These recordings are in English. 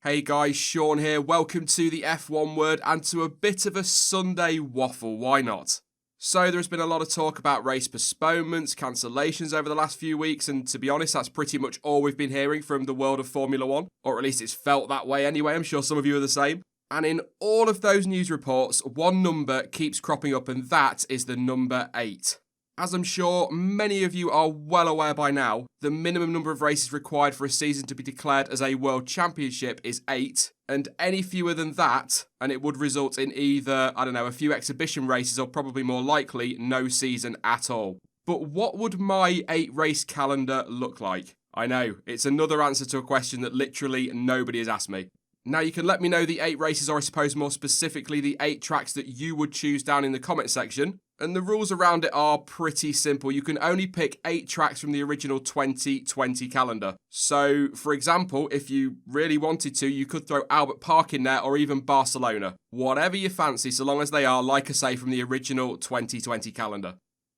Hey guys, Sean here. Welcome to the F1 Word and to a bit of a Sunday waffle, why not? So there's been a lot of talk about race postponements, cancellations over the last few weeks, and to be honest, that's pretty much all we've been hearing from the world of Formula 1, or at least it's felt that way anyway. I'm sure some of you are the same. And in all of those news reports, one number keeps cropping up, and that is the number 8. As I'm sure many of you are well aware by now, the minimum number of races required for a season to be declared as a World Championship is 8, and any fewer than that, and it would result in either, a few exhibition races or probably more likely, no season at all. But what would my 8-race calendar look like? I know, it's another answer to a question that literally nobody has asked me. Now you can let me know the 8 races, or I suppose more specifically the 8 tracks that you would choose down in the comment section. And the rules around it are pretty simple. You can only pick 8 tracks from the original 2020 calendar. So, for example, if you really wanted to, you could throw Albert Park in there or even Barcelona. Whatever you fancy, so long as they are, like I say, from the original 2020 calendar.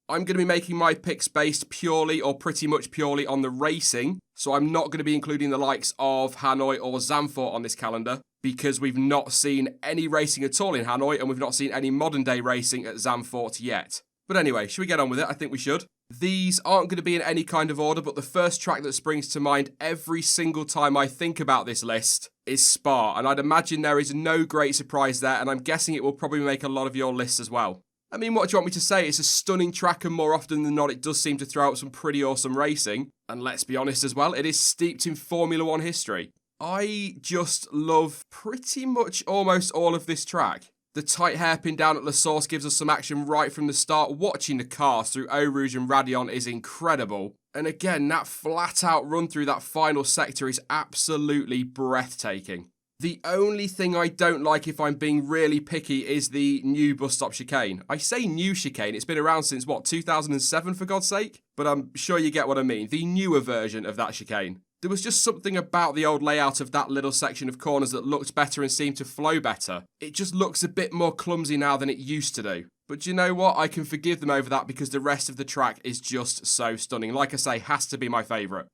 I'm going to be making my picks based purely or pretty much purely on the racing, so I'm not going to be including the likes of Hanoi or Zandvoort on this calendar because we've not seen any racing at all in Hanoi and we've not seen any modern day racing at Zandvoort yet. But anyway, should we get on with it? I think we should. These aren't going to be in any kind of order, but the first track that springs to mind every single time I think about this list is Spa, and I'd imagine there is no great surprise there, and I'm guessing it will probably make a lot of your lists as well. I mean, what do you want me to say? It's a stunning track, and more often than not, it does seem to throw out some pretty awesome racing. And let's be honest as well, it is steeped in Formula 1 history. I just love pretty much almost all of this track. The tight hairpin down at La Source gives us some action right from the start. Watching the cars through Eau Rouge and Raidillon is incredible. And again, that flat-out run through that final sector is absolutely breathtaking. The only thing I don't like, if I'm being really picky, is the new bus stop chicane. I say new chicane, it's been around since, 2007 for God's sake? But I'm sure you get what I mean, the newer version of that chicane. There was just something about the old layout of that little section of corners that looked better and seemed to flow better. It just looks a bit more clumsy now than it used to do. But you know what, I can forgive them over that because the rest of the track is just so stunning. Like I say, has to be my favourite.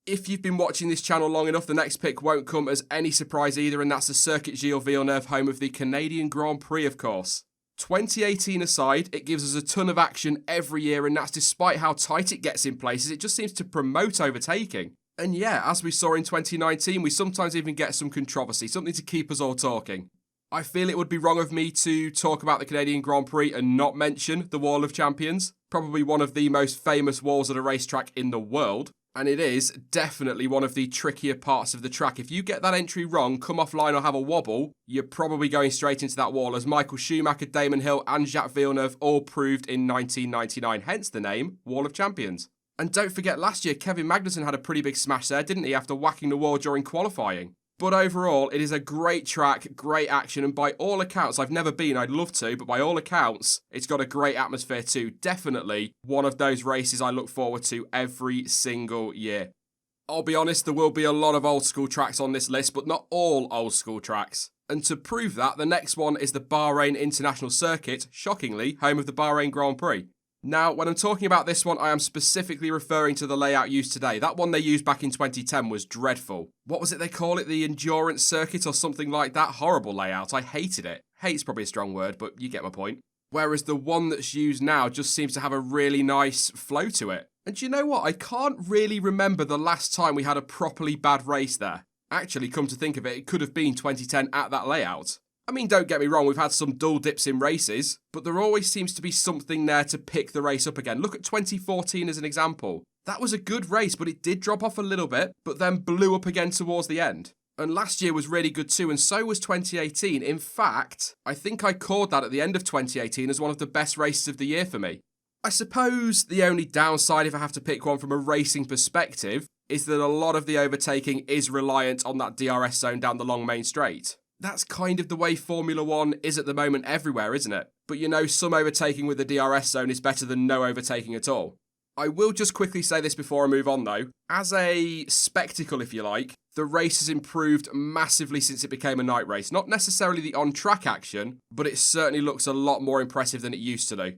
If you've been watching this channel long enough, the next pick won't come as any surprise either, and that's the Circuit Gilles Villeneuve, home of the Canadian Grand Prix, of course. 2018 aside, it gives us a ton of action every year, and that's despite how tight it gets in places. It just seems to promote overtaking. And yeah, as we saw in 2019, we sometimes even get some controversy, something to keep us all talking. I feel it would be wrong of me to talk about the Canadian Grand Prix and not mention the Wall of Champions, probably one of the most famous walls at a racetrack in the world. And it is definitely one of the trickier parts of the track. If you get that entry wrong, come offline or have a wobble, you're probably going straight into that wall, as Michael Schumacher, Damon Hill and Jacques Villeneuve all proved in 1999, hence the name Wall of Champions. And don't forget, last year Kevin Magnussen had a pretty big smash there, didn't he, after whacking the wall during qualifying? But overall, it is a great track, great action, and by all accounts, I've never been, I'd love to, but by all accounts, it's got a great atmosphere too. Definitely one of those races I look forward to every single year. I'll be honest, there will be a lot of old school tracks on this list, but not all old school tracks. And to prove that, the next one is the Bahrain International Circuit, shockingly, home of the Bahrain Grand Prix. Now, when I'm talking about this one, I am specifically referring to the layout used today. That one they used back in 2010 was dreadful. What was it they call it? The Endurance Circuit or something like that? Horrible layout. I hated it. Hate's probably a strong word, but you get my point. Whereas the one that's used now just seems to have a really nice flow to it. And you know what? I can't really remember the last time we had a properly bad race there. Actually, come to think of it, it could have been 2010 at that layout. I mean, don't get me wrong, we've had some dull dips in races, but there always seems to be something there to pick the race up again. Look at 2014 as an example. That was a good race, but it did drop off a little bit, but then blew up again towards the end. And last year was really good too, and so was 2018. In fact, I think I called that at the end of 2018 as one of the best races of the year for me. I suppose the only downside, if I have to pick one from a racing perspective, is that a lot of the overtaking is reliant on that DRS zone down the long main straight. That's kind of the way Formula 1 is at the moment everywhere, isn't it? But you know, some overtaking with the DRS zone is better than no overtaking at all. I will just quickly say this before I move on though. As a spectacle, if you like, the race has improved massively since it became a night race. Not necessarily the on-track action, but it certainly looks a lot more impressive than it used to do.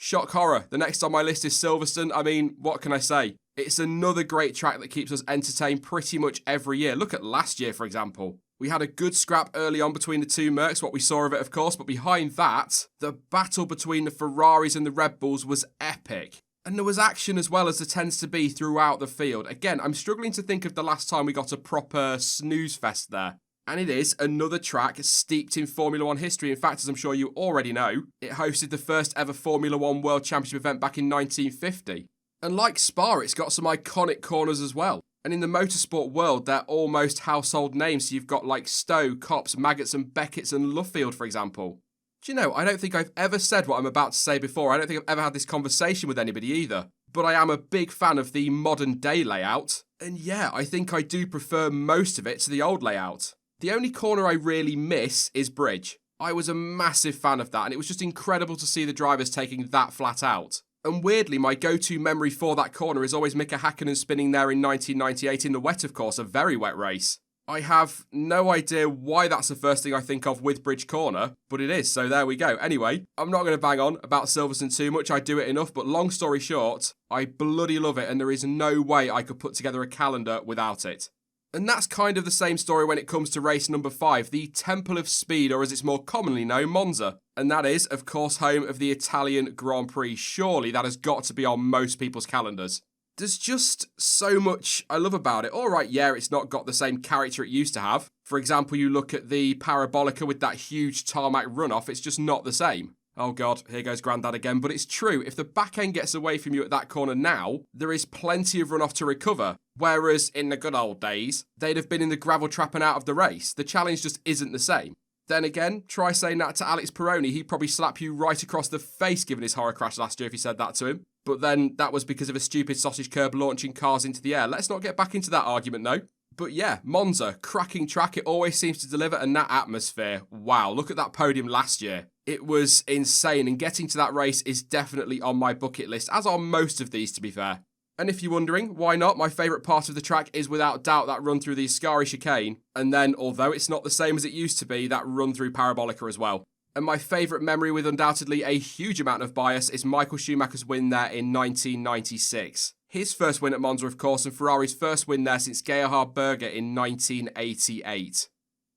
Shock horror, the next on my list is Silverstone. I mean, what can I say? It's another great track that keeps us entertained pretty much every year. Look at last year, for example. We had a good scrap early on between the two Mercs, what we saw of it, of course, but behind that, the battle between the Ferraris and the Red Bulls was epic. And there was action as well as there tends to be throughout the field. Again, I'm struggling to think of the last time we got a proper snooze fest there. And it is another track steeped in Formula One history. In fact, as I'm sure you already know, it hosted the first ever Formula One World Championship event back in 1950. And like Spa, it's got some iconic corners as well. And in the motorsport world, they're almost household names. So you've got like Stowe, Copse, Maggots and Beckett's and Luffield, for example. Do you know, I don't think I've ever said what I'm about to say before. I don't think I've ever had this conversation with anybody either. But I am a big fan of the modern day layout. And yeah, I think I do prefer most of it to the old layout. The only corner I really miss is Bridge. I was a massive fan of that, and it was just incredible to see the drivers taking that flat out. And weirdly, my go-to memory for that corner is always Mika Hakkinen spinning there in 1998 in the wet, of course, a very wet race. I have no idea why that's the first thing I think of with Bridge Corner, but it is, so there we go. Anyway, I'm not going to bang on about Silverstone too much, I do it enough, but long story short, I bloody love it, and there is no way I could put together a calendar without it. And that's kind of the same story when it comes to race number 5, the Temple of Speed, or as it's more commonly known, Monza. And that is, of course, home of the Italian Grand Prix. Surely that has got to be on most people's calendars. There's just so much I love about it. All right, yeah, it's not got the same character it used to have. For example, you look at the Parabolica with that huge tarmac runoff, it's just not the same. Oh God, here goes Grandad again, but it's true. If the back end gets away from you at that corner now, there is plenty of runoff to recover. Whereas in the good old days, they'd have been in the gravel trap and out of the race. The challenge just isn't the same. Then again, try saying that to Alex Peroni, he'd probably slap you right across the face given his horror crash last year if you said that to him. But then that was because of a stupid sausage curb launching cars into the air. Let's not get back into that argument though. But yeah, Monza, cracking track, it always seems to deliver, and that atmosphere, wow, look at that podium last year. It was insane, and getting to that race is definitely on my bucket list, as are most of these to be fair. And if you're wondering, why not? My favourite part of the track is without doubt that run through the Ascari chicane, and then, although it's not the same as it used to be, that run through Parabolica as well. And my favourite memory with undoubtedly a huge amount of bias is Michael Schumacher's win there in 1996. His first win at Monza, of course, and Ferrari's first win there since Gerhard Berger in 1988.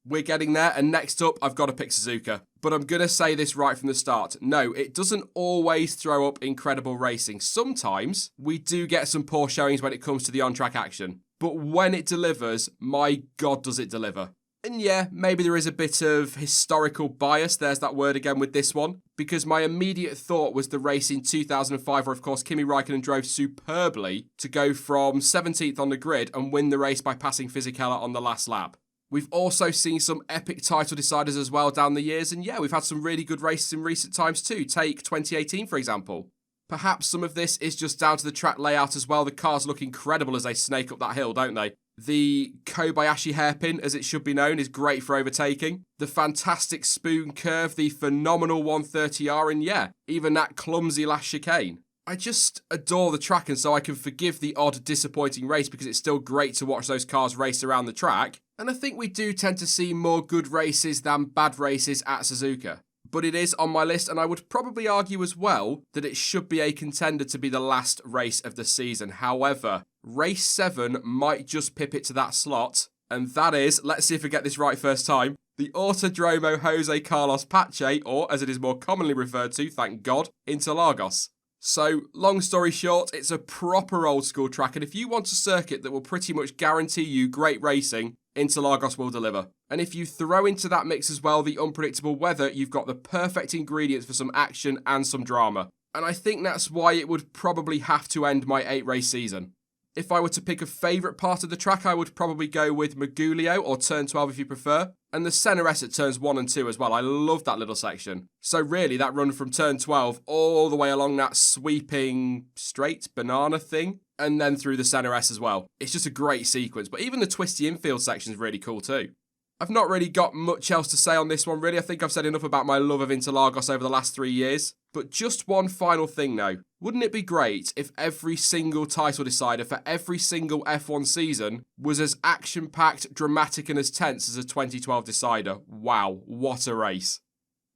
We're getting there, and next up, I've got to pick Suzuka. But I'm going to say this right from the start. No, it doesn't always throw up incredible racing. Sometimes we do get some poor showings when it comes to the on-track action. But when it delivers, my God, does it deliver. And yeah, maybe there is a bit of historical bias, there's that word again with this one, because my immediate thought was the race in 2005 where of course Kimi Räikkönen drove superbly to go from 17th on the grid and win the race by passing Fisichella on the last lap. We've also seen some epic title deciders as well down the years, and yeah, we've had some really good races in recent times too. Take 2018 for example. Perhaps some of this is just down to the track layout as well. The cars look incredible as they snake up that hill, don't they? The Kobayashi hairpin, as it should be known, is great for overtaking. The fantastic spoon curve, the phenomenal 130R, and yeah, even that clumsy last chicane. I just adore the track, and so I can forgive the odd disappointing race because it's still great to watch those cars race around the track. And I think we do tend to see more good races than bad races at Suzuka. But it is on my list, and I would probably argue as well that it should be a contender to be the last race of the season. However, race 7 might just pip it to that slot, and that is, let's see if I get this right first time, the Autódromo Jose Carlos Pache, or as it is more commonly referred to, thank God, Interlagos. So, long story short, it's a proper old school track, and if you want a circuit that will pretty much guarantee you great racing, Interlagos will deliver. And if you throw into that mix as well the unpredictable weather, you've got the perfect ingredients for some action and some drama. And I think that's why it would probably have to end my 8-race season. If I were to pick a favourite part of the track, I would probably go with Magulio, or Turn 12 if you prefer, and the Senna S at turns 1 and 2 as well. I love that little section. So really, that run from Turn 12 all the way along that sweeping straight banana thing, and then through the Senna S as well. It's just a great sequence, but even the twisty infield section is really cool too. I've not really got much else to say on this one, really. I think I've said enough about my love of Interlagos over the last 3 years. But just one final thing though. Wouldn't it be great if every single title decider for every single F1 season was as action-packed, dramatic and as tense as a 2012 decider? Wow, what a race.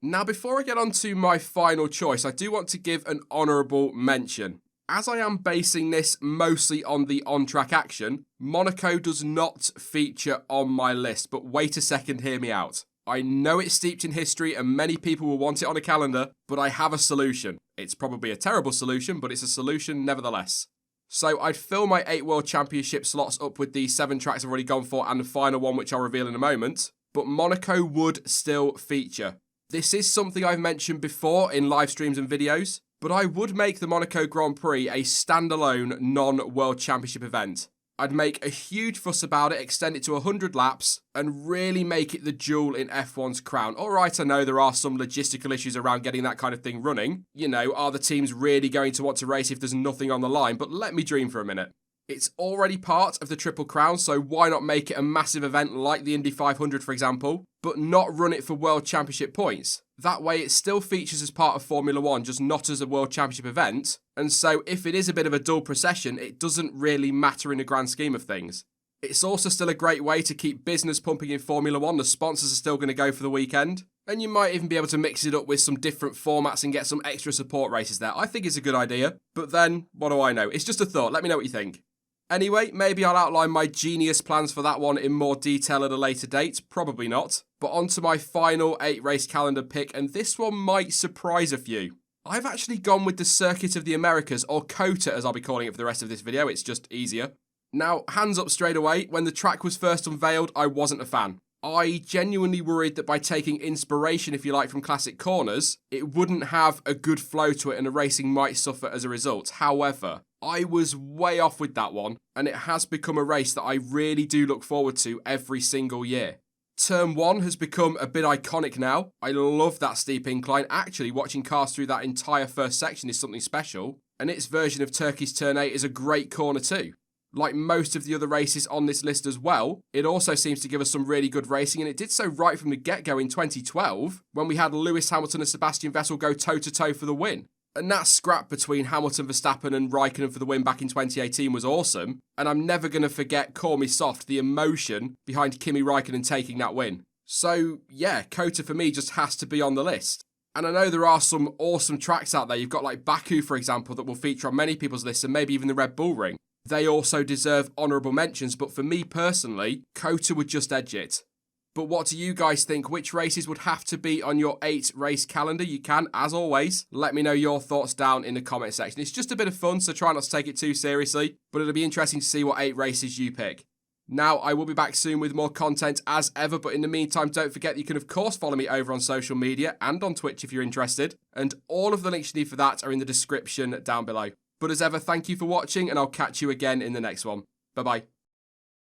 Now, before I get on to my final choice, I do want to give an honourable mention. As I am basing this mostly on the on-track action, Monaco does not feature on my list, but wait a second, hear me out. I know it's steeped in history and many people will want it on a calendar, but I have a solution. It's probably a terrible solution, but it's a solution nevertheless. So I'd fill my 8 World Championship slots up with the 7 tracks I've already gone for and the final one, which I'll reveal in a moment, but Monaco would still feature. This is something I've mentioned before in live streams and videos, but I would make the Monaco Grand Prix a standalone non-World Championship event. I'd make a huge fuss about it, extend it to 100 laps, and really make it the jewel in F1's crown. Alright, I know there are some logistical issues around getting that kind of thing running. You know, are the teams really going to want to race if there's nothing on the line? But let me dream for a minute. It's already part of the Triple Crown, so why not make it a massive event like the Indy 500, for example, but not run it for World Championship points? That way it still features as part of Formula 1, just not as a World Championship event, and so if it is a bit of a dull procession, it doesn't really matter in the grand scheme of things. It's also still a great way to keep business pumping in Formula 1, the sponsors are still going to go for the weekend, and you might even be able to mix it up with some different formats and get some extra support races there. I think it's a good idea, but then, what do I know? It's just a thought, let me know what you think. Anyway, maybe I'll outline my genius plans for that one in more detail at a later date, probably not. But on to my final 8 race calendar pick, and this one might surprise a few. I've actually gone with the Circuit of the Americas, or COTA as I'll be calling it for the rest of this video, it's just easier. Now, hands up straight away, when the track was first unveiled, I wasn't a fan. I genuinely worried that by taking inspiration, if you like, from classic corners, it wouldn't have a good flow to it and the racing might suffer as a result. However, I was way off with that one, and it has become a race that I really do look forward to every single year. Turn 1 has become a bit iconic now. I love that steep incline. Actually, watching cars through that entire first section is something special, and its version of Turkey's Turn 8 is a great corner too. Like most of the other races on this list as well, it also seems to give us some really good racing, and it did so right from the get-go in 2012, when we had Lewis Hamilton and Sebastian Vettel go toe-to-toe for the win. And that scrap between Hamilton, Verstappen and Raikkonen for the win back in 2018 was awesome. And I'm never going to forget, call me soft, the emotion behind Kimi Raikkonen taking that win. So yeah, COTA for me just has to be on the list. And I know there are some awesome tracks out there. You've got like Baku, for example, that will feature on many people's lists, and maybe even the Red Bull Ring. They also deserve honourable mentions, but for me personally, COTA would just edge it. But what do you guys think? Which races would have to be on your 8 race calendar? You can, as always, let me know your thoughts down in the comment section. It's just a bit of fun, so try not to take it too seriously, but it'll be interesting to see what 8 races you pick. Now, I will be back soon with more content as ever, but in the meantime, don't forget that you can of course follow me over on social media and on Twitch if you're interested, and all of the links you need for that are in the description down below. But as ever, thank you for watching, and I'll catch you again in the next one. Bye-bye.